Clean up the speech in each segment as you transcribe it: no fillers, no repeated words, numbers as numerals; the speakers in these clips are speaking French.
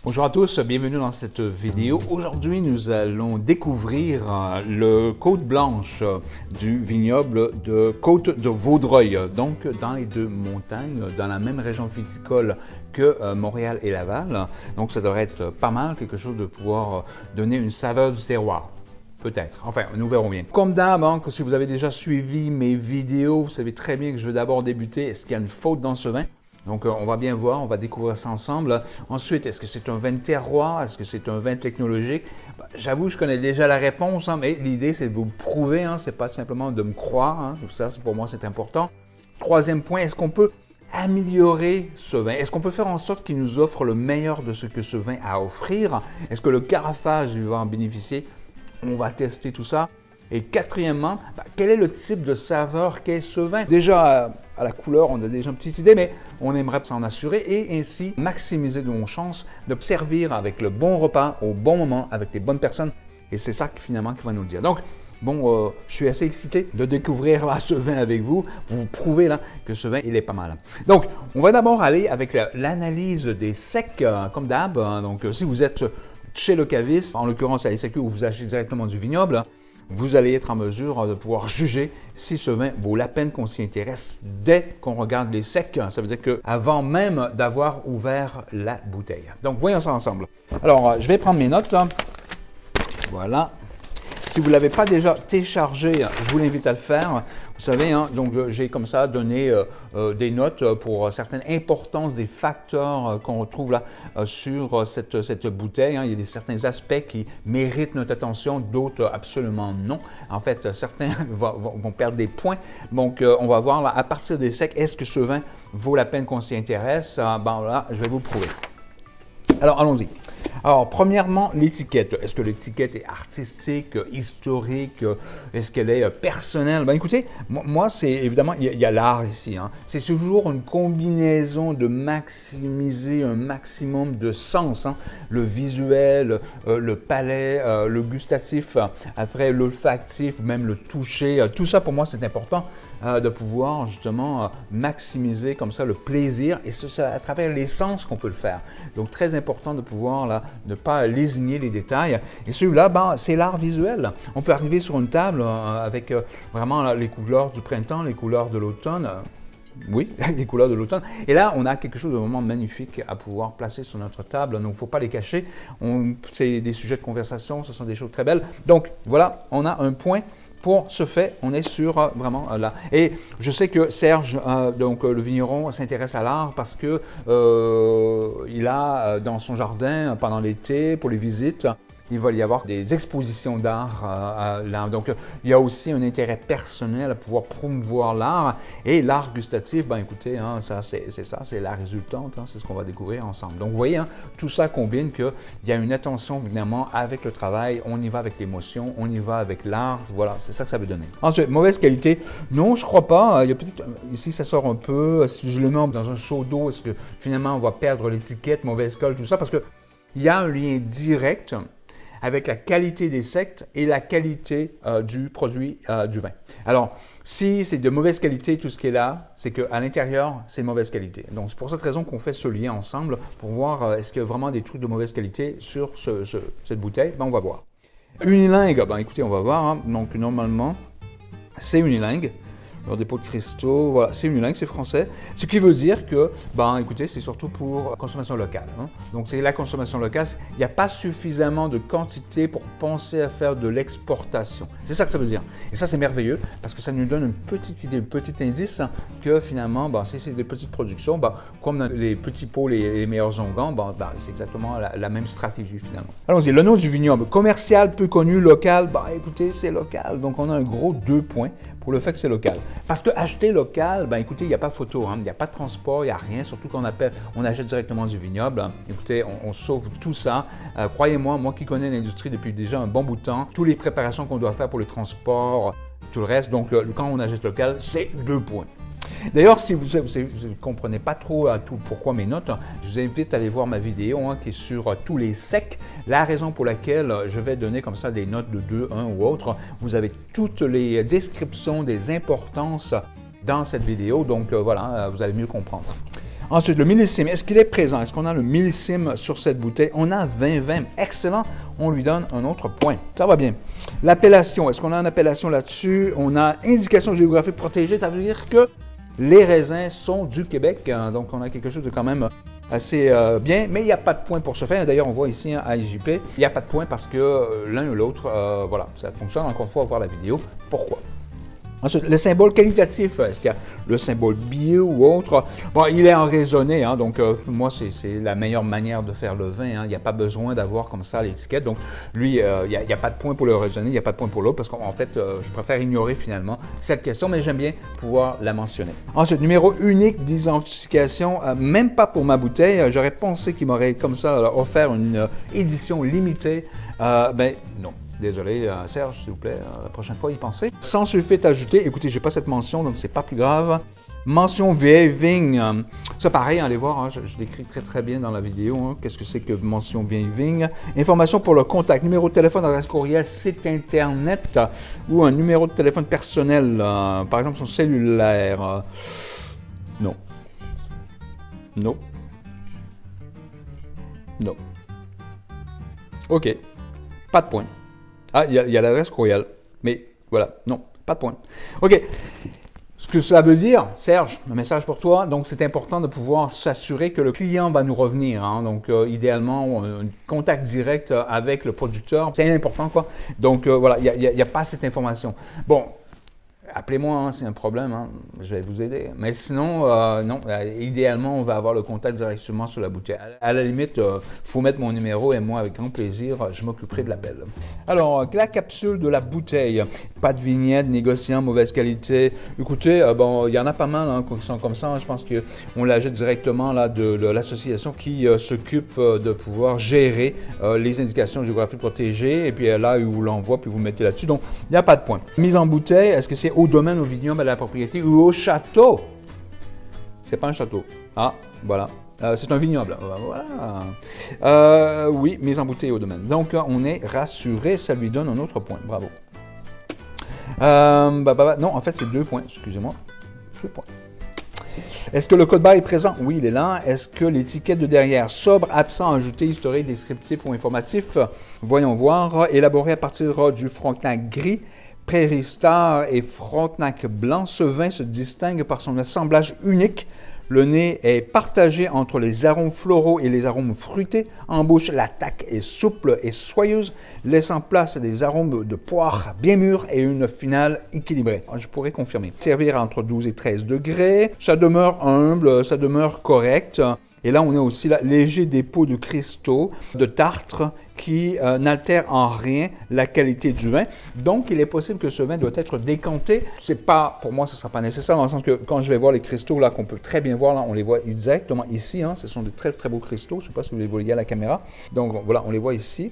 Bonjour à tous, bienvenue dans cette vidéo. Aujourd'hui, nous allons découvrir le côte blanche du vignoble de Côte-de-Vaudreuil, donc dans les deux montagnes, dans la même région viticole que Montréal et Laval. Donc ça devrait être pas mal, quelque chose de pouvoir donner une saveur du terroir. Peut-être. Enfin, nous verrons bien. Comme d'hab, si vous avez déjà suivi mes vidéos, vous savez très bien que je vais d'abord débuter. Est-ce qu'il y a une faute dans ce vin? Donc, on va bien voir, on va découvrir ça ensemble. Ensuite, est-ce que c'est un vin de terroir? Est-ce que c'est un vin technologique? J'avoue, je connais déjà la réponse, mais l'idée, c'est de vous le prouver. C'est pas simplement de me croire. Ça, pour moi, c'est important. Troisième point, est-ce qu'on peut améliorer ce vin? Est-ce qu'on peut faire en sorte qu'il nous offre le meilleur de ce que ce vin a à offrir? Est-ce que le carafage lui va en bénéficier? On va tester tout ça. Et quatrièmement, quel est le type de saveur qu'est ce vin? Déjà, à la couleur, on a déjà une petite idée, mais on aimerait s'en assurer et ainsi maximiser nos chances de servir avec le bon repas, au bon moment, avec les bonnes personnes. Et c'est ça finalement qui va nous le dire. Donc, je suis assez excité de découvrir ce vin avec vous, pour vous prouver que ce vin, il est pas mal. Donc, on va d'abord aller avec l'analyse des secs, comme d'hab. Donc, si vous êtes chez le caviste, en l'occurrence à l'SAQ où vous achetez directement du vignoble, vous allez être en mesure de pouvoir juger si ce vin vaut la peine qu'on s'y intéresse dès qu'on regarde les secs. Ça veut dire qu'avant même d'avoir ouvert la bouteille. Donc, voyons ça ensemble. Alors, je vais prendre mes notes. Voilà. Si vous ne l'avez pas déjà téléchargé, je vous l'invite à le faire. Vous savez, donc j'ai comme ça donné des notes pour certaines importances des facteurs qu'on retrouve là sur cette bouteille. Il y a certains aspects qui méritent notre attention, d'autres absolument non. En fait, certains vont perdre des points. Donc, on va voir là, à partir des secs, est-ce que ce vin vaut la peine qu'on s'y intéresse? Là, je vais vous le prouver. Alors, allons-y. Alors, premièrement, l'étiquette. Est-ce que l'étiquette est artistique, historique? Est-ce qu'elle est personnelle? Écoutez, moi, c'est évidemment, il y a l'art ici. C'est toujours une combinaison de maximiser un maximum de sens. Le visuel, le palais, le gustatif, après l'olfactif, même le toucher. Tout ça, pour moi, c'est important de pouvoir justement maximiser comme ça le plaisir. Et c'est à travers les sens qu'on peut le faire. Donc, très important de pouvoir ne pas lésigner les détails. Et celui-là, c'est l'art visuel. On peut arriver sur une table avec vraiment les couleurs du printemps, les couleurs de l'automne. Oui, les couleurs de l'automne. Et là, on a quelque chose de vraiment magnifique à pouvoir placer sur notre table. Donc, il ne faut pas les cacher. C'est des sujets de conversation, ce sont des choses très belles. Donc, voilà, on a un point. Pour ce fait, on est sur vraiment là. Et je sais que Serge, donc le vigneron, s'intéresse à l'art parce que il a dans son jardin, pendant l'été, pour les visites, il va y avoir des expositions d'art là. Donc, il y a aussi un intérêt personnel à pouvoir promouvoir l'art. Et l'art gustatif, écoutez, ça, c'est la résultante. C'est ce qu'on va découvrir ensemble. Donc, vous voyez, tout ça combine qu'il y a une attention, évidemment, avec le travail. On y va avec l'émotion, on y va avec l'art. Voilà, c'est ça que ça veut donner. Ensuite, mauvaise qualité. Non, je crois pas. Il y a peut-être, ici, ça sort un peu. Si je le mets dans un seau d'eau, est-ce que finalement, on va perdre l'étiquette, mauvaise colle, tout ça? Parce qu'il y a un lien direct avec la qualité des secs et la qualité du produit du vin. Alors, si c'est de mauvaise qualité, tout ce qui est là, c'est qu'à l'intérieur, c'est mauvaise qualité. Donc, c'est pour cette raison qu'on fait ce lien ensemble pour voir est-ce qu'il y a vraiment des trucs de mauvaise qualité sur cette bouteille. On va voir. Unilingue, écoutez, on va voir. Donc, normalement, c'est unilingue. Leur dépôt de cristaux, voilà, c'est unilingue, c'est français. Ce qui veut dire que, écoutez, c'est surtout pour consommation locale. Donc, c'est la consommation locale. Il n'y a pas suffisamment de quantité pour penser à faire de l'exportation. C'est ça que ça veut dire. Et ça, c'est merveilleux parce que ça nous donne une petite idée, un petit indice que finalement, si c'est des petites productions, comme dans les petits pots, les meilleurs onguents, c'est exactement la même stratégie finalement. Allons-y, le nom du vignoble, commercial, peu connu, local, écoutez, c'est local. Donc, on a un gros 2 points pour le fait que c'est local. Parce que acheter local, écoutez, il n'y a pas photo, il n'y a pas de transport, il n'y a rien, surtout qu'on achète directement du vignoble. Écoutez, on sauve tout ça. Croyez-moi, moi qui connais l'industrie depuis déjà un bon bout de temps, toutes les préparations qu'on doit faire pour le transport, tout le reste, donc quand on achète local, c'est 2 points. D'ailleurs, si vous ne comprenez pas trop tout pourquoi mes notes, je vous invite à aller voir ma vidéo qui est sur tous les secs. La raison pour laquelle je vais donner comme ça des notes de 2, 1 ou autre, vous avez toutes les descriptions des importances dans cette vidéo, donc voilà, vous allez mieux comprendre. Ensuite, le millésime, est-ce qu'il est présent? Est-ce qu'on a le millésime sur cette bouteille? On a 2020, excellent, on lui donne un autre point. Ça va bien. L'appellation, est-ce qu'on a une appellation là-dessus? On a indication géographique protégée, ça veut dire que les raisins sont du Québec, donc on a quelque chose de quand même assez bien, mais il n'y a pas de point pour ce faire. D'ailleurs, on voit ici à IJP, il n'y a pas de point parce que l'un ou l'autre, voilà, ça fonctionne. Encore une fois, on va voir la vidéo. Pourquoi? Ensuite, le symbole qualitatif, est-ce qu'il y a le symbole bio ou autre? Bon, il est en raisonné, hein, donc moi, c'est la meilleure manière de faire le vin. Hein. Il n'y a pas besoin d'avoir comme ça l'étiquette. Donc, lui, il n'y a pas de point pour le raisonné, il n'y a pas de point pour l'autre, parce qu'en fait, je préfère ignorer finalement cette question, mais j'aime bien pouvoir la mentionner. Ensuite, numéro unique d'identification, même pas pour ma bouteille. J'aurais pensé qu'il m'aurait comme ça offert une édition limitée. Ben non. Désolé, Serge, s'il vous plaît, la prochaine fois, y pensez. Sans sulfite ajouté, écoutez, j'ai pas cette mention, donc c'est pas plus grave. Mention vieille vigne, ça pareil, allez voir, hein, je décris très bien dans la vidéo, hein, qu'est-ce que c'est que mention vieille vigne. Information pour le contact, numéro de téléphone, adresse courriel, site internet ou un numéro de téléphone personnel, par exemple son cellulaire. Non. Non. Non. OK, pas de point. Ah, il y a l'adresse courriel, mais voilà, non, pas de point. OK, ce que cela veut dire, Serge, un message pour toi, donc c'est important de pouvoir s'assurer que le client va nous revenir, hein, donc idéalement, un contact direct avec le producteur, c'est important quoi, donc voilà, il n'y a pas cette information. Bon, appelez-moi, hein, c'est un problème, hein, je vais vous aider. Mais sinon, non, idéalement, on va avoir le contact directement sur la bouteille. À la limite, il faut mettre mon numéro et moi, avec grand plaisir, je m'occuperai de l'appel. Alors, la capsule de la bouteille, pas de vignette, négociant, mauvaise qualité. Écoutez, bon, il y en a pas mal hein, qui sont comme ça. Hein, je pense qu'on la jette directement là, de l'association qui s'occupe de pouvoir gérer les indications géographiques protégées. Et puis là, il vous l'envoie, puis vous mettez là-dessus. Donc, il n'y a pas de point. Mise en bouteille, est-ce que c'est au domaine, au vignoble, à la propriété ou au château? C'est pas un château. Ah, voilà. C'est un vignoble. Voilà. Oui, mise en bouteille au domaine. Donc, on est rassuré. Ça lui donne un autre point. Bravo. Non, en fait, c'est 2 points. Excusez-moi. 2 points. Est-ce que le code barre est présent? Oui, il est là. Est-ce que l'étiquette de derrière, sobre, absent, ajouté, historique, descriptif ou informatif? Voyons voir. Élaboré à partir du Frontenac gris, Prairie Star et Frontenac blanc, ce vin se distingue par son assemblage unique. Le nez est partagé entre les arômes floraux et les arômes fruités. En bouche, l'attaque est souple et soyeuse, laissant place à des arômes de poire bien mûrs et une finale équilibrée. Je pourrais confirmer. Servir entre 12 et 13 degrés. Ça demeure humble, ça demeure correct. Et là, on a aussi là, léger dépôt de cristaux, de tartre, qui n'altère en rien la qualité du vin. Donc, il est possible que ce vin doit être décanté. C'est pas, pour moi, ce ne sera pas nécessaire, dans le sens que quand je vais voir les cristaux, là, qu'on peut très bien voir, là, on les voit directement ici. Hein, ce sont de très beaux cristaux. Je ne sais pas si vous les voyez à la caméra. Donc, voilà, on les voit ici.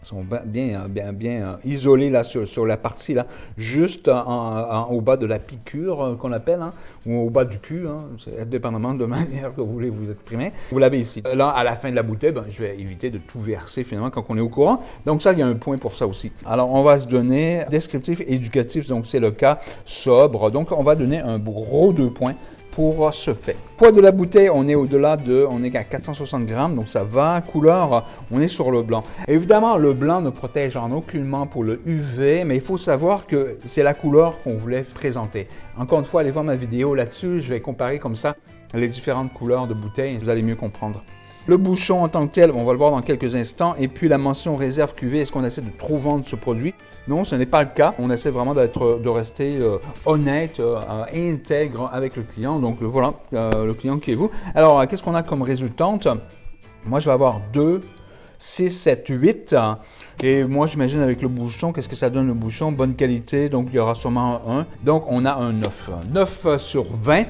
Ils sont bien isolés là, sur la partie là, juste au bas de la piqûre qu'on appelle, hein, ou au bas du cul, hein, c'est dépendamment de la manière que vous voulez vous exprimer. Vous l'avez ici. Là, à la fin de la bouteille, je vais éviter de tout verser finalement quand on est au courant. Donc ça, il y a un point pour ça aussi. Alors, on va se donner descriptif et éducatif, donc c'est le cas sobre. Donc, on va donner un gros 2 points pour ce fait. Poids de la bouteille, on est au-delà de, on est à 460 grammes, donc ça va. Couleur, on est sur le blanc. Évidemment, le blanc ne protège en aucunement pour le UV, mais il faut savoir que c'est la couleur qu'on voulait présenter. Encore une fois, allez voir ma vidéo là-dessus, je vais comparer comme ça les différentes couleurs de bouteilles, vous allez mieux comprendre. Le bouchon en tant que tel, on va le voir dans quelques instants. Et puis la mention réserve cuvée, est-ce qu'on essaie de trop vendre ce produit? Non, ce n'est pas le cas. On essaie vraiment de rester honnête, intègre avec le client. Donc voilà, le client qui est vous. Alors, qu'est-ce qu'on a comme résultante? Moi, je vais avoir 2, 6, 7, 8. Et moi, j'imagine avec le bouchon, qu'est-ce que ça donne le bouchon? Bonne qualité, donc il y aura sûrement un 1. Donc, on a un 9. 9 sur 20.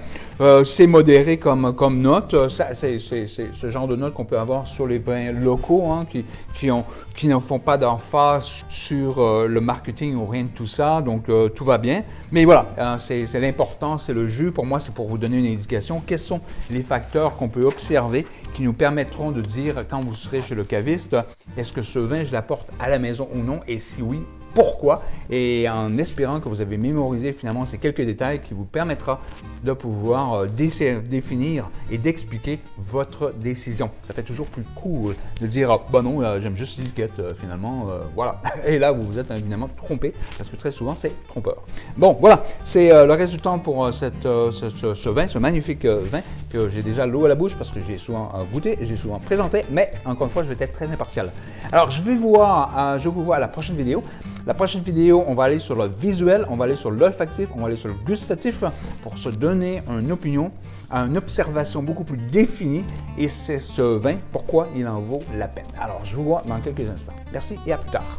C'est modéré comme note. C'est ce genre de note qu'on peut avoir sur les vins locaux, hein, qui ne font pas d'emphase sur le marketing ou rien de tout ça. Donc, tout va bien. Mais voilà, c'est l'important, c'est le jus. Pour moi, c'est pour vous donner une indication. Quels sont les facteurs qu'on peut observer qui nous permettront de dire, quand vous serez chez le caviste, est-ce que ce vin, je l'apporte à la maison ou non? Et si oui, pourquoi et en espérant que vous avez mémorisé finalement ces quelques détails qui vous permettra de pouvoir définir et d'expliquer votre décision. Ça fait toujours plus cool de dire « bah non, j'aime juste l'étiquette finalement, voilà ». Et là, vous vous êtes évidemment trompé parce que très souvent, c'est trompeur. Bon, voilà, c'est le reste du temps pour ce vin, ce magnifique vin que j'ai déjà l'eau à la bouche parce que j'ai souvent goûté, j'ai souvent présenté, mais encore une fois, je vais être très impartial. Alors, je vous vois à la prochaine vidéo. La prochaine vidéo, on va aller sur le visuel, on va aller sur l'olfactif, on va aller sur le gustatif pour se donner une opinion, une observation beaucoup plus définie et c'est ce vin, pourquoi il en vaut la peine. Alors, je vous vois dans quelques instants. Merci et à plus tard.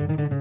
Bye.